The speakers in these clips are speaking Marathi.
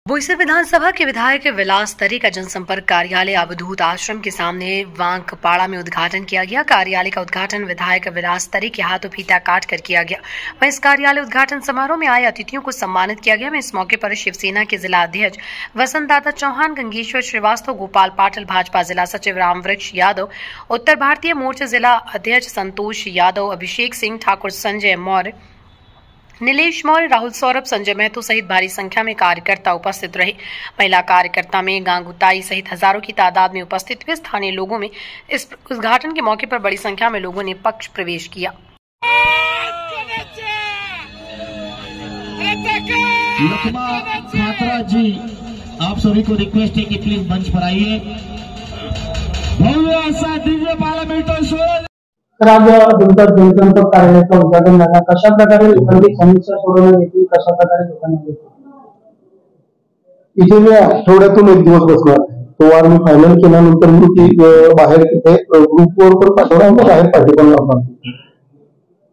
बोईसर विधानसभा के विधायक विलास तरे का जनसंपर्क कार्यालय अवधूत आश्रम के सामने वांकपाड़ा में उद्घाटन किया गया। कार्यालय का उद्घाटन विधायक विलास तरे के हाथों फीता काट कर किया गया। वहीं इस कार्यालय उद्घाटन समारोह में आए अतिथियों को सम्मानित किया गया। इस मौके पर शिवसेना के जिला अध्यक्ष वसंत दादा चौहान, गंगेश्वर श्रीवास्तव, गोपाल पाटिल, भाजपा जिला सचिव रामवृक्ष यादव, उत्तर भारतीय मोर्चा जिला अध्यक्ष संतोष यादव, अभिषेक सिंह ठाकुर, संजय मौर्य, नीलेश मौर्य, राहुल सौरभ, संजय महतो सहित भारी संख्या में कार्यकर्ता उपस्थित रहे। महिला कार्यकर्ता में गांगुताई सहित हजारों की तादाद में उपस्थित हुए। स्थानीय लोगों में इस उद्घाटन के मौके पर बड़ी संख्या में लोगों ने पक्ष प्रवेश किया। छात्रा जी, आप सभी को रिक्वेस्ट है कि प्लीज मंच पर आइए। भव्य असा दिव्य पार्लमेंट शोध आज तुमचा जनसंपर्क कार्यालयाचं उद्घाटन झालं। कशा प्रकारे लोकांची समस्या सोडवण्यात येतील, कशा प्रकारे लोकांना इथे मी आठवड्यातून एक दिवस बसणार। तो वार मी फायनल केल्यानंतर मी ती बाहेर तिथे ग्रुपवर पण पाठवणार आणि बाहेर पाठी पण लावणार।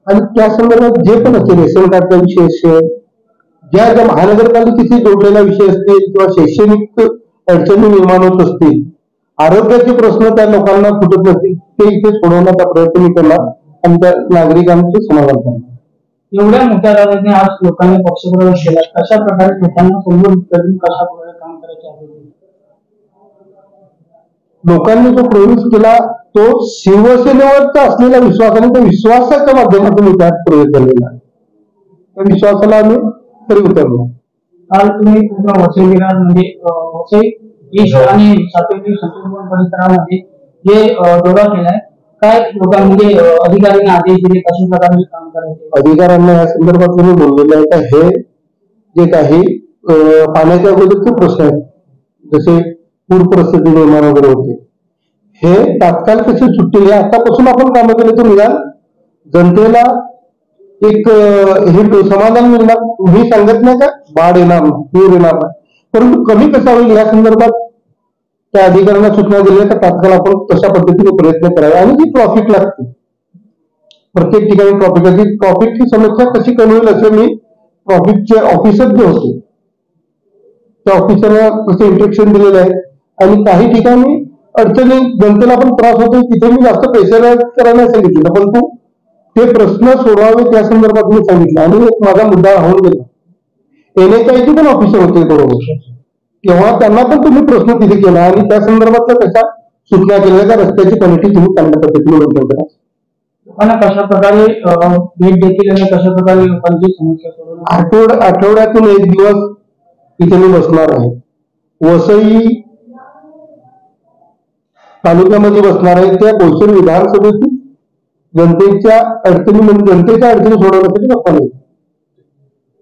आणि त्या संदर्भात जे पण असते रेशन कार्डचा विषय असेल, ज्या ज्या महानगरपालिकेशी जोडलेला विषय असतील किंवा शैक्षणिक अडचणी निर्माण होत असतील, आरोग्याचे प्रश्न त्या लोकांना फुटत नसतील, ते इथे सोडवण्याचा प्रयत्न करणार आणि त्या नागरिकांचे समाधान करणार। एवढ्या मोठ्या दादाने आज लोकांनी पक्षप्रवेश केला, कशा प्रकारे लोकांना समोर करून कशा प्रकारे काम करायचे आहे? लोकांनी जो प्रवेश केला तो शिवसेनेवरचा असलेल्या विश्वासाने, त्या विश्वासाच्या माध्यमातून त्यात प्रवेश झालेला आहे। त्या विश्वासाला आम्ही खरी उतरलो। काल तुम्ही पूर्ण वसई विरार म्हणजे वसई ईस्ट आणि सातवी संपूर्ण परिसरामध्ये जे दौरा केलाय, काय लोकांमध्ये अधिकाऱ्यांना आदेश दिले, कशा प्रकारे काम करायचे? अधिकाऱ्यांना या संदर्भात मी बोललेलं आहे का हे जे काही पाण्याच्या अगोदरचे प्रश्न आहेत, जसे पूर परिस्थिती निर्माण वगैरे होते, हे तात्काळ कसे सुटतील, आतापासून आपण कामं केले तर निदान जनतेला एक हे समाधान मिळणार। मी सांगत नाही का बाढ येणार नाही, पूर येणार नाही, परंतु कमी कसा होईल या संदर्भात त्या अधिकाऱ्यांना सूचना दिल्या तर तात्काळ आपण तशा पद्धतीने प्रयत्न करावे। आणि जी ट्रॉफिक लागते प्रत्येक ठिकाणी ट्रॉफिकची समस्या कशी कमी होईल असे मी ट्रॉफिकचे ऑफिसर जे होते त्या ऑफिसरला तसे इंस्ट्रक्शन दिलेले आहे। आणि काही ठिकाणी अडचणी जनतेला पण त्रास होतो, तिथे मी जास्त प्रेशराईज करायला सांगितलं, परंतु ते प्रश्न सोडवावे त्या संदर्भात मी सांगितलं। आणि एक माझा मुद्दा राहून गेला, NHIचे पण ऑफिसर होते बरोबर, तेव्हा त्यांना पण तुम्ही प्रश्न तिथे केला आणि त्या संदर्भातल्या कशा सूचना केल्या, त्या रस्त्याची क्वालिटी तुम्ही चांगल्या पद्धतीने मेंटेन करा। लोकांना कशा प्रकारे भेट देतील आणि कशा प्रकारे लोकांची समस्या सोडवणार? आठवड्यातून एक दिवस इथे मी बसणार आहे। वसई तालुक्यामध्ये बसणार आहे। त्या बोईसर विधानसभेतून जनतेच्या अडचणी सोडवण्यासाठी बसणार आहे।